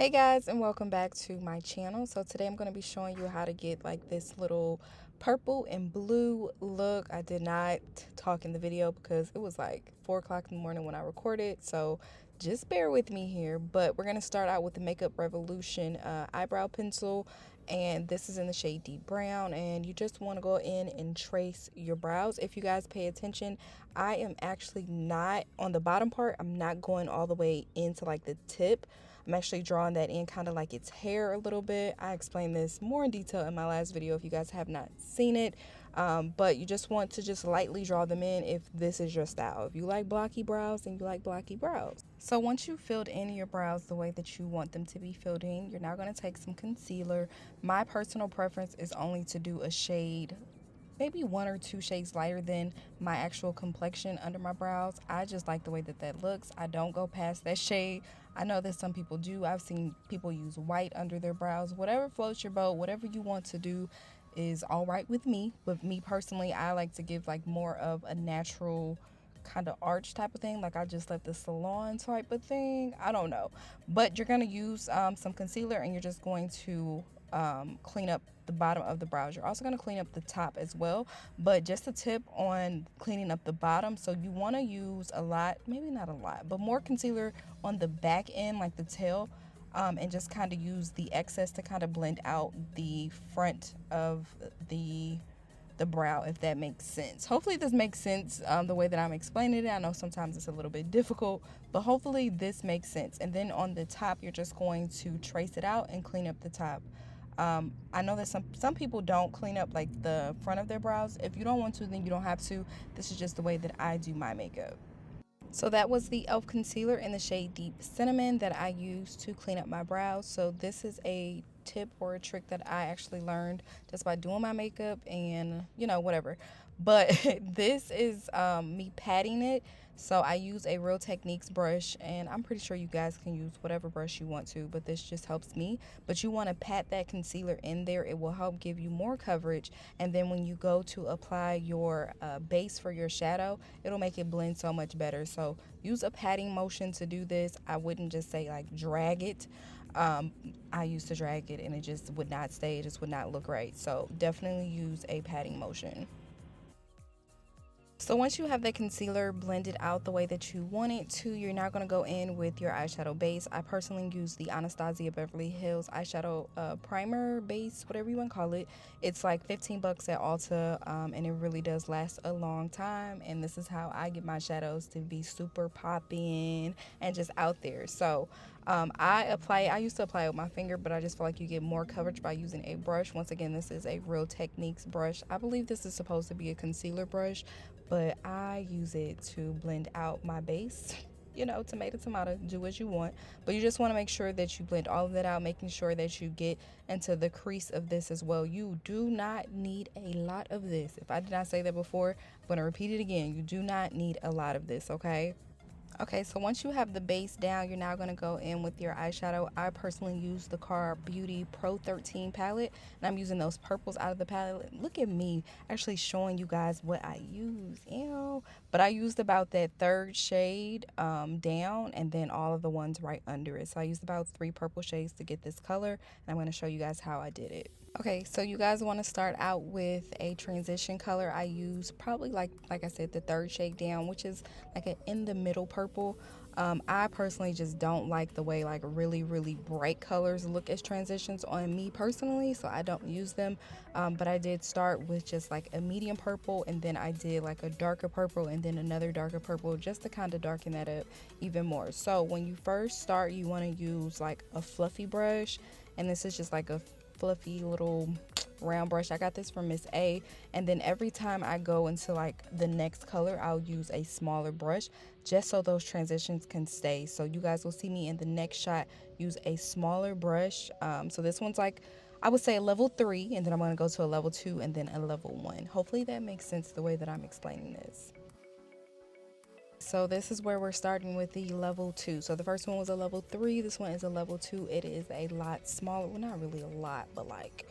Hey guys, and welcome back to my channel. So today I'm going to be showing you how to get like this little purple and blue look. I did not talk in the video because it was like 4 o'clock in the morning when I recorded, so just bear with me here. But we're going to start out with the Makeup Revolution eyebrow pencil, and this is in the shade Deep Brown, and you just want to go in and trace your brows. If you guys pay attention, I am actually not on the bottom part. I'm not going all the way into like the tip. I'm actually drawing that in kind of like its hair a little bit. I explained this more in detail in my last video if you guys have not seen it. But you just want to just lightly draw them in if this is your style. If you like blocky brows, then you like blocky brows. So once you've filled in your brows the way that you want them to be filled in, you're now going to take some concealer. My personal preference is only to do a shade, maybe 1 or 2 shades lighter than my actual complexion under my brows. I just like the way that that looks. I don't go past that shade. I know that some people do. I've seen people use white under their brows. Whatever floats your boat, whatever you want to do is all right with me. But me personally, I like to give like more of a natural kind of arch type of thing, like I just left the salon type of thing. I don't know, but you're going to use some concealer, and you're just going to clean up the bottom of the brows. You're also going to clean up the top as well, but just a tip on cleaning up the bottom. So you want to use a lot, maybe not a lot, but more concealer on the back end, like the tail, and just kind of use the excess to kind of blend out the front of the brow, if that makes sense. Hopefully this makes sense the way that I'm explaining it. I know sometimes it's a little bit difficult, but hopefully this makes sense. And then on the top, you're just going to trace it out and clean up the top. I know that some people don't clean up like the front of their brows. If you don't want to, then you don't have to. This is just the way that I do my makeup. So that was the e.l.f. concealer in the shade Deep Cinnamon that I use to clean up my brows. So this is a tip or a trick that I actually learned just by doing my makeup and, you know, whatever. But this is me patting it. So I use a Real Techniques brush, and I'm pretty sure you guys can use whatever brush you want to, but this just helps me. But you want to pat that concealer in there. It will help give you more coverage, and then when you go to apply your base for your shadow, it'll make it blend so much better. So use a patting motion to do this. I wouldn't just say like drag it. I used to drag it and it just would not stay. It just would not look right. So definitely use a patting motion. So once you have the concealer blended out the way that you want it to, you're now going to go in with your eyeshadow base. I personally use the Anastasia Beverly Hills eyeshadow primer base, whatever you want to call it. It's like 15 bucks at Ulta, and it really does last a long time. And this is how I get my shadows to be super popping and just out there. So I used to apply it with my finger, but I just feel like you get more coverage by using a brush. Once again, this is a Real Techniques brush. I believe this is supposed to be a concealer brush, but I use it to blend out my base. You know, tomato, do as you want. But you just want to make sure that you blend all of that out, making sure that you get into the crease of this as well. You do not need a lot of this. If I did not say that before, I'm going to repeat it again. You do not need a lot of this, okay? Okay, so once you have the base down, you're now going to go in with your eyeshadow. I personally use the Car Beauty Pro 13 palette, and I'm using those purples out of the palette. Look at me actually showing you guys what I use. Ew. But I used about that third shade down, and then all of the ones right under it. So I used about 3 purple shades to get this color, and I'm going to show you guys how I did it. Okay, so you guys want to start out with a transition color. I use probably like I said, the third shade down, which is like an in the middle purple. I personally just don't like the way like really bright colors look as transitions on me personally, so I don't use them. But I did start with just like a medium purple, and then I did like a darker purple, and then another darker purple, just to kind of darken that up even more. So when you first start, you want to use like a fluffy brush, and this is just like a fluffy little round brush. I got this from Miss A, and then every time I go into like the next color, I'll use a smaller brush just so those transitions can stay. So you guys will see me in the next shot use a smaller brush. So this one's like, I would say a level 3, and then I'm going to go to a level 2 and then a level 1. Hopefully that makes sense the way that I'm explaining this. So this is where we're starting with the level 2. So the first one was a level 3. This one is a level 2. It is a lot smaller. Well, not really a lot, but like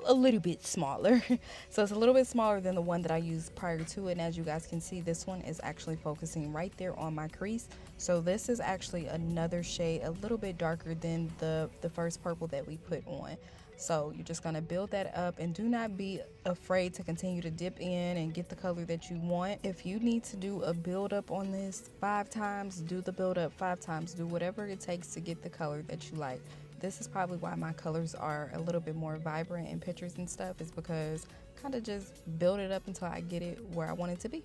a little bit smaller. So it's a little bit smaller than the one that I used prior to it. And as you guys can see, this one is actually focusing right there on my crease. So this is actually another shade, a little bit darker than the first purple that we put on. So you're just going to build that up, and do not be afraid to continue to dip in and get the color that you want. If you need to do a build up on this 5 times, do the build up 5 times. Do whatever it takes to get the color that you like. This is probably why my colors are a little bit more vibrant in pictures and stuff, is because kind of just build it up until I get it where I want it to be.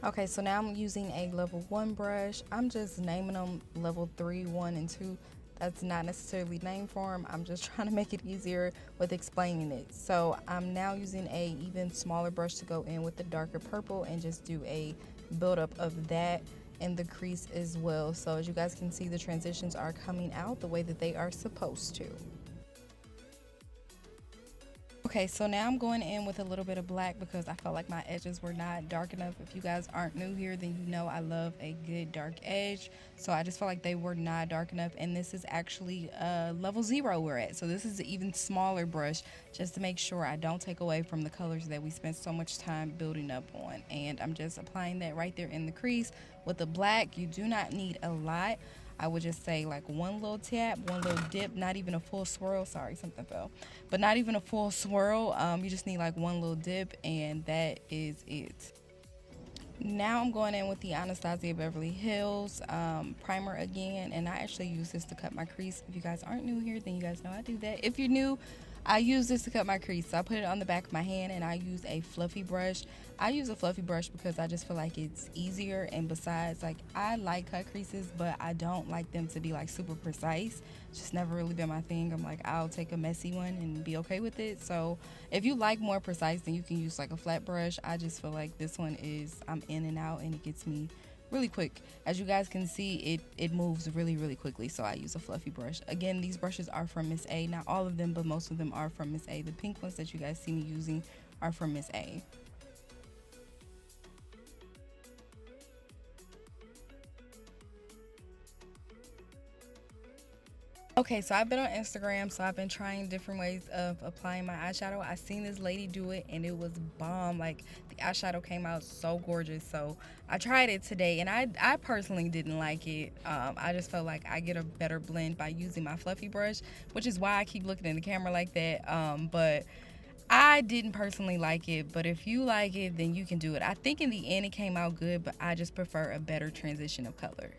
Okay, so now I'm using a level 1 brush. I'm just naming them level 3, 1, and 2. That's not necessarily named for them. I'm just trying to make it easier with explaining it. So I'm now using a even smaller brush to go in with the darker purple and just do a buildup of that in the crease as well. So as you guys can see, the transitions are coming out the way that they are supposed to. Okay, so now I'm going in with a little bit of black because I felt like my edges were not dark enough. If you guys aren't new here, then you know I love a good dark edge. So I just felt like they were not dark enough, and this is actually level 0 we're at. So this is an even smaller brush just to make sure I don't take away from the colors that we spent so much time building up on. And I'm just applying that right there in the crease with the black. You do not need a lot. I would just say like one little tap, one little dip, not even a full swirl. Sorry, something fell. But not even a full swirl. You just need like one little dip, and that is it. Now I'm going in with the Anastasia Beverly Hills primer again, and I actually use this to cut my crease. If you guys aren't new here, then you guys know I do that. If you're new, I use this to cut my crease. So I put it on the back of my hand, and I use a fluffy brush. I use a fluffy brush because I just feel like it's easier, and besides, like, I like cut creases, but I don't like them to be like super precise. It's just never really been my thing. I'm like, I'll take a messy one and be okay with it. So if you like more precise, then you can use like a flat brush. I just feel like this one is, I'm in and out, and it gets me really quick. As you guys can see, it moves really quickly, so I use a fluffy brush. Again, these brushes are from Miss A. Not all of them, but most of them are from Miss A. The pink ones that you guys see me using are from Miss A. Okay, so I've been on Instagram, so I've been trying different ways of applying my eyeshadow. I seen this lady do it, and it was bomb. Like, the eyeshadow came out so gorgeous. So I tried it today, and I personally didn't like it. I just felt like I get a better blend by using my fluffy brush, which is why I keep looking in the camera like that. But I didn't personally like it, but if you like it, then you can do it. I think in the end it came out good, but I just prefer a better transition of color.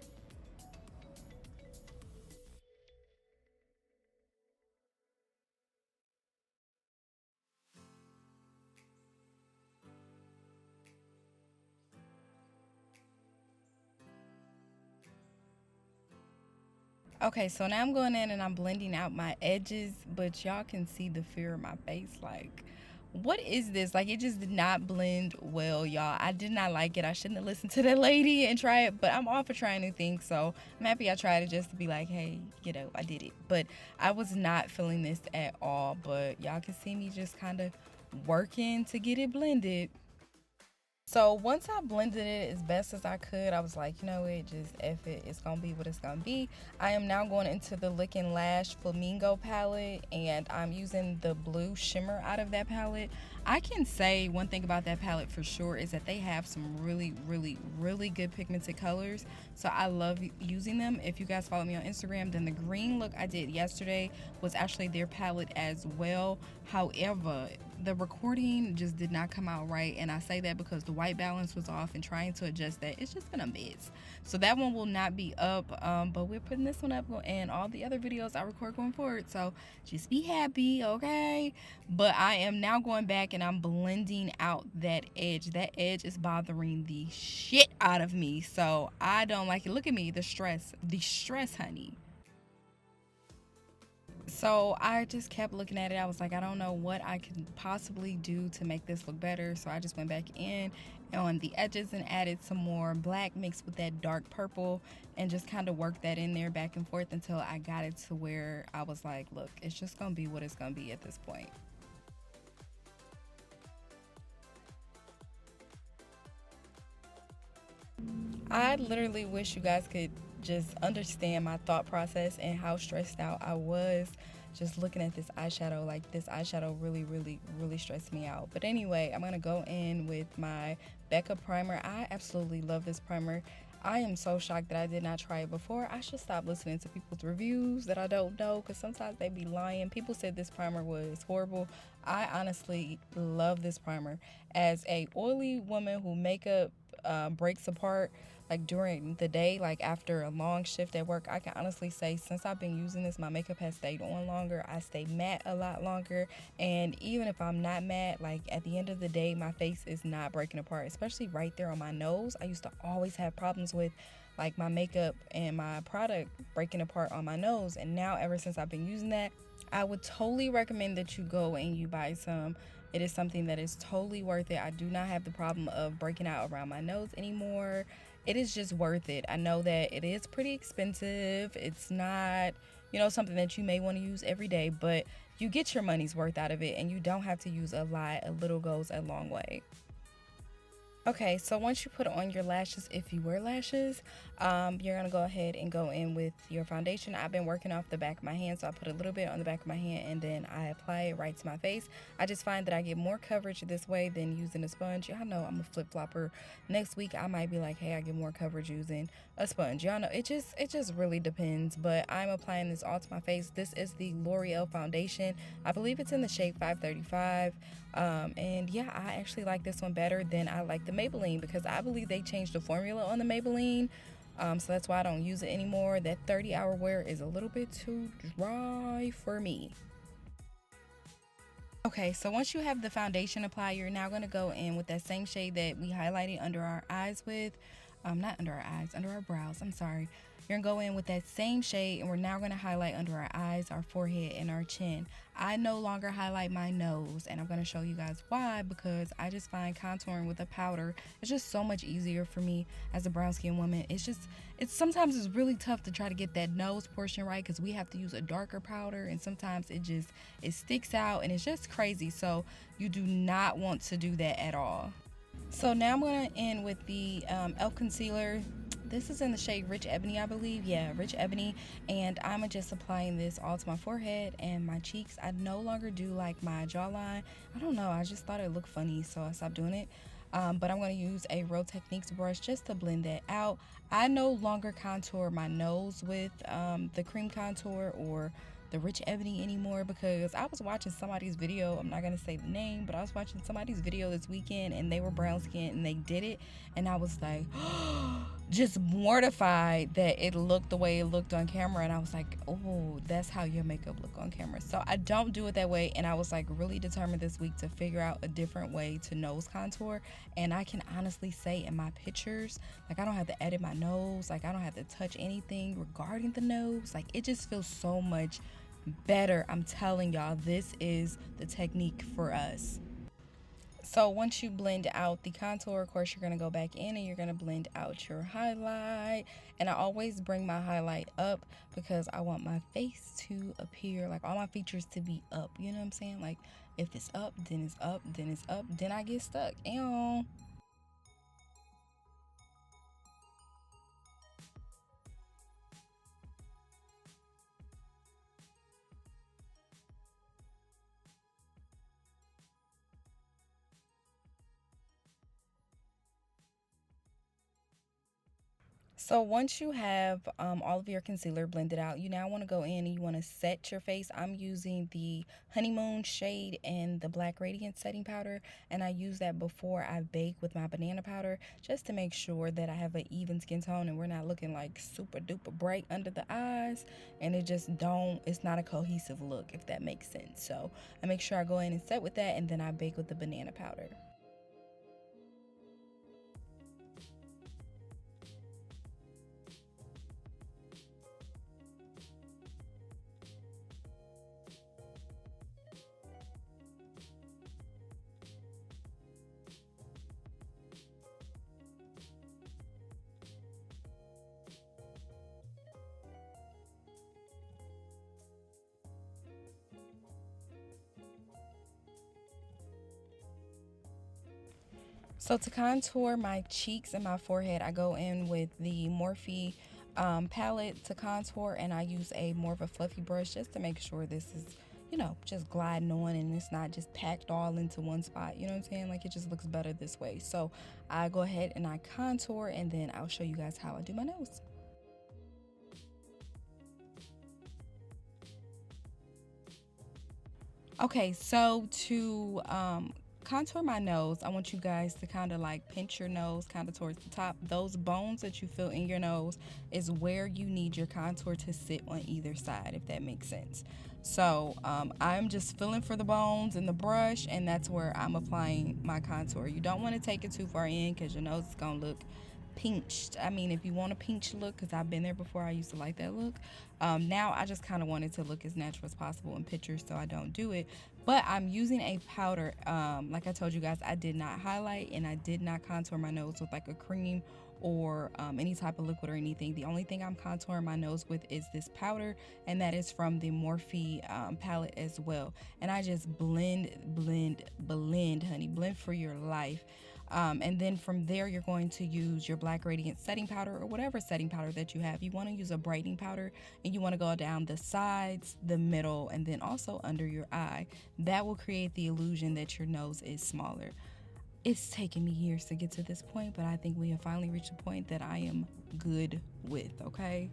Okay, so now I'm going in and I'm blending out my edges, but y'all can see the fear in my face. Like, what is this? Like, it just did not blend well, y'all. I did not like it. I shouldn't have listened to that lady and try it, but I'm all for trying new things, so I'm happy I tried it just to be like, hey, you know, I did it. But I was not feeling this at all, but y'all can see me just kind of working to get it blended. So once I blended it as best as I could, I was like, you know what, just F it. It's going to be what it's going to be. I am now going into the Lick and Lash Flamingo palette, and I'm using the blue shimmer out of that palette. I can say one thing about that palette for sure is that they have some really good pigmented colors. So I love using them. If you guys follow me on Instagram, then the green look I did yesterday was actually their palette as well. However, the recording just did not come out right, and I say that because the white balance was off, and trying to adjust that, it's just been a mess. So that one will not be up, but we're putting this one up and all the other videos I record going forward, so just be happy, okay? But I am now going back and I'm blending out that edge. That edge is bothering the shit out of me, so I don't like it. Look at me, the stress, honey. So I just kept looking at it. I was like, I don't know what I can possibly do to make this look better. So I just went back in on the edges and added some more black mixed with that dark purple, and just kind of worked that in there back and forth until I got it to where I was like, look, it's just gonna be what it's gonna be at this point. I literally wish you guys could just understand my thought process and how stressed out I was just looking at this eyeshadow. Like, this eyeshadow really stressed me out. But anyway, I'm gonna go in with my Becca primer. I absolutely love this primer. I am so shocked that I did not try it before. I should stop listening to people's reviews that I don't know, because sometimes they be lying. People said this primer was horrible. I honestly love this primer. As a oily woman who makeup breaks apart like during the day, like after a long shift at work, I can honestly say since I've been using this, my makeup has stayed on longer. I stay matte a lot longer, and even if I'm not matte, like at the end of the day, my face is not breaking apart, especially right there on my nose. I used to always have problems with like my makeup and my product breaking apart on my nose, and now ever since I've been using that, I would totally recommend that you go and you buy some. It is something that is totally worth it. I do not have the problem of breaking out around my nose anymore. It is just worth it. I know that it is pretty expensive. It's not, something that you may want to use every day, but you get your money's worth out of it, and you don't have to use a lot. A little goes a long way. Okay, so once you put on your lashes, if you wear lashes, you're going to go ahead and go in with your foundation. I've been working off the back of my hand, so I put a little bit on the back of my hand and then I apply it right to my face. I just find that I get more coverage this way than using a sponge. Y'all know I'm a flip-flopper. Next week, I might be like, hey, I get more coverage using a sponge. Y'all know, it just really depends, but I'm applying this all to my face. This is the L'Oreal foundation. I believe it's in the shade 535. And yeah, I actually like this one better than I like the Maybelline, because I believe they changed the formula on the Maybelline. So that's why I don't use it anymore. That 30-hour wear is a little bit too dry for me. Okay, so once you have the foundation applied, you're now going to go in with that same shade that we highlighted under our eyes with. Not under our eyes, under our brows, I'm sorry. You're going to go in with that same shade, and we're now going to highlight under our eyes, our forehead, and our chin. I no longer highlight my nose, and I'm going to show you guys why, because I just find contouring with a powder is just so much easier for me as a brown skin woman. It's sometimes it's really tough to try to get that nose portion right, because we have to use a darker powder, and sometimes it sticks out, and it's just crazy. So you do not want to do that at all. So now I'm going to end with the e.l.f. concealer. This is in the shade Rich Ebony, I believe. Yeah, Rich Ebony. And I'm just applying this all to my forehead and my cheeks. I no longer do like my jawline. I don't know. I just thought it looked funny, so I stopped doing it. But I'm going to use a Real Techniques brush just to blend that out. I no longer contour my nose with the cream contour or the Rich Ebony anymore, because I was watching somebody's video. I'm not going to say the name, but I was watching somebody's video this weekend, and they were brown skin and they did it, and I was like just mortified that it looked the way it looked on camera. And I was like, oh, that's how your makeup look on camera. So I don't do it that way, and I was like really determined this week to figure out a different way to nose contour. And I can honestly say in my pictures, like, I don't have to edit my nose, like I don't have to touch anything regarding the nose. Like, it just feels so much better. I'm telling y'all, this is the technique for us. So once you blend out the contour, of course, you're going to go back in and you're going to blend out your highlight. And I always bring my highlight up because I want my face to appear, like all my features to be up. You know what I'm saying? Like, if it's up, then it's up, then it's up, then I get stuck. Ew. So once you have all of your concealer blended out, you now want to go in and you want to set your face. I'm using the honeymoon shade and the black radiance setting powder, and I use that before I bake with my banana powder, just to make sure that I have an even skin tone and we're not looking like super duper bright under the eyes, and it's not a cohesive look, if that makes sense. So I make sure I go in and set with that, and then I bake with the banana powder. So to contour my cheeks and my forehead, I go in with the Morphe palette to contour, and I use a more of a fluffy brush just to make sure this is, you know, just gliding on and it's not just packed all into one spot. You know what I'm saying? Like, it just looks better this way. So I go ahead and I contour, and then I'll show you guys how I do my nose. Okay, so to contour my nose, I want you guys to kind of like pinch your nose kind of towards the top. Those bones that you feel in your nose is where you need your contour to sit on either side, if that makes sense. So I'm just feeling for the bones in the brush, and that's where I'm applying my contour. You don't want to take it too far in because your nose is going to look pinched. I mean, if you want a pinch look, because I've been there before, I used to like that look. Now I just kind of wanted to look as natural as possible in pictures, so I don't do it. But I'm using a powder. Like I told you guys, I did not highlight and I did not contour my nose with like a cream or any type of liquid or anything. The only thing I'm contouring my nose with is this powder, and that is from the Morphe palette as well. And I just blend, honey, blend for your life. And then from there, you're going to use your Black Radiant setting powder or whatever setting powder that you have. You want to use a brightening powder, and you want to go down the sides, the middle, and then also under your eye. That will create the illusion that your nose is smaller. It's taken me years to get to this point, but I think we have finally reached a point that I am good with, okay?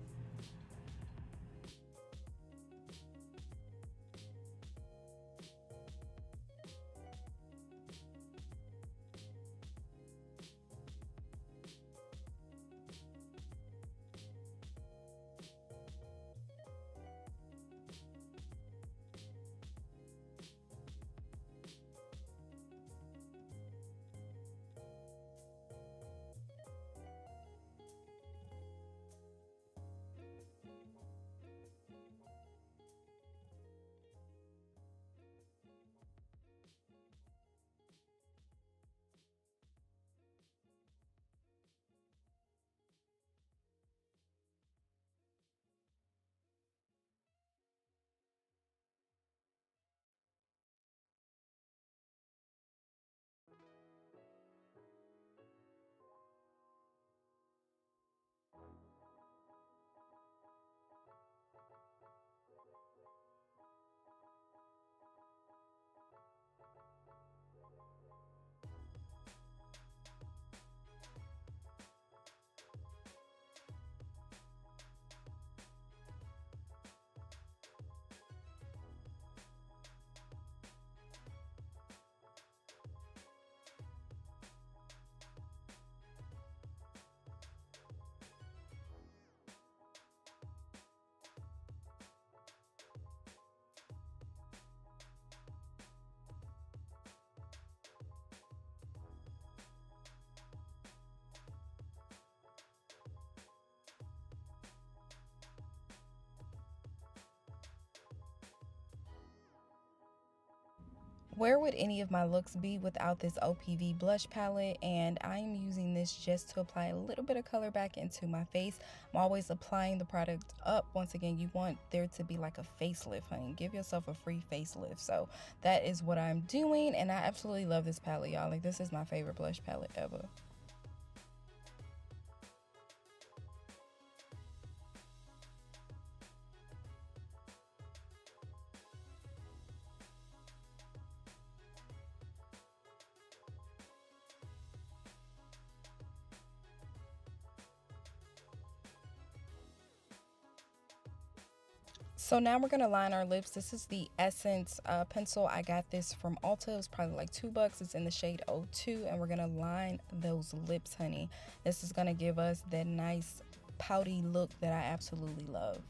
Where would any of my looks be without this OPV blush palette? And I'm using this just to apply a little bit of color back into my face. I'm always applying the product up. Once again, you want there to be like a facelift, honey. Give yourself a free facelift. So that is what I'm doing, and I absolutely love this palette, y'all. Like, this is my favorite blush palette ever. So now we're gonna line our lips. This is the Essence pencil. I got this from Ulta. It was probably like $2. It's in the shade 02, and we're gonna line those lips, honey. This is gonna give us that nice pouty look that I absolutely love.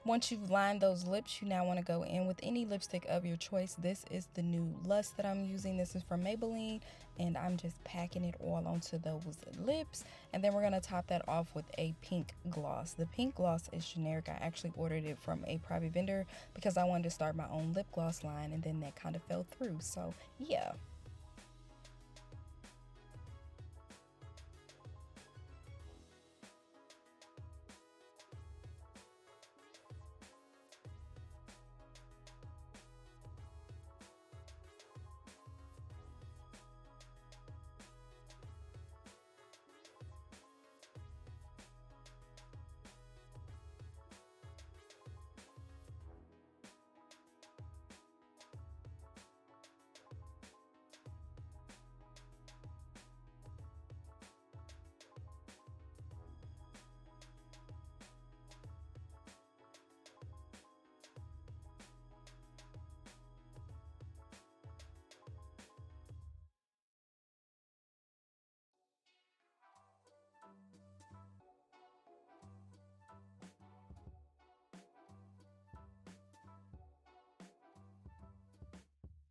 Once you've lined those lips, you now want to go in with any lipstick of your choice. This is the new Lust that I'm using. This is from Maybelline, and I'm just packing it all onto those lips. And then we're going to top that off with a pink gloss. The pink gloss is generic. I actually ordered it from a private vendor because I wanted to start my own lip gloss line, and then that kind of fell through. So yeah.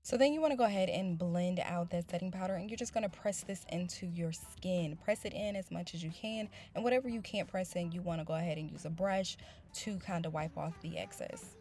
So then you want to go ahead and blend out that setting powder, and you're just going to press this into your skin. Press it in as much as you can, and whatever you can't press in, you want to go ahead and use a brush to kind of wipe off the excess.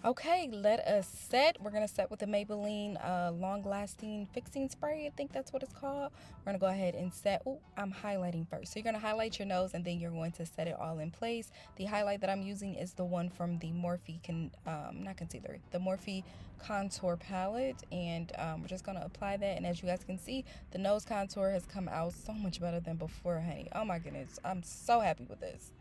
Okay, let us set. We're going to set with the Maybelline long-lasting fixing spray. I think that's what it's called. We're going to go ahead and set. Oh, I'm highlighting first. So you're going to highlight your nose, and then you're going to set it all in place. The highlight that I'm using is the one from the Morphe, the Morphe contour palette. And we're just going to apply that. And as you guys can see, the nose contour has come out so much better than before, honey. Oh my goodness. I'm so happy with this.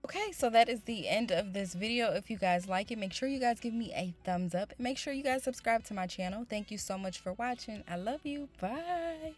Okay, so that is the end of this video. If you guys like it, make sure you guys give me a thumbs up. Make sure you guys subscribe to my channel. Thank you so much for watching. I love you. Bye.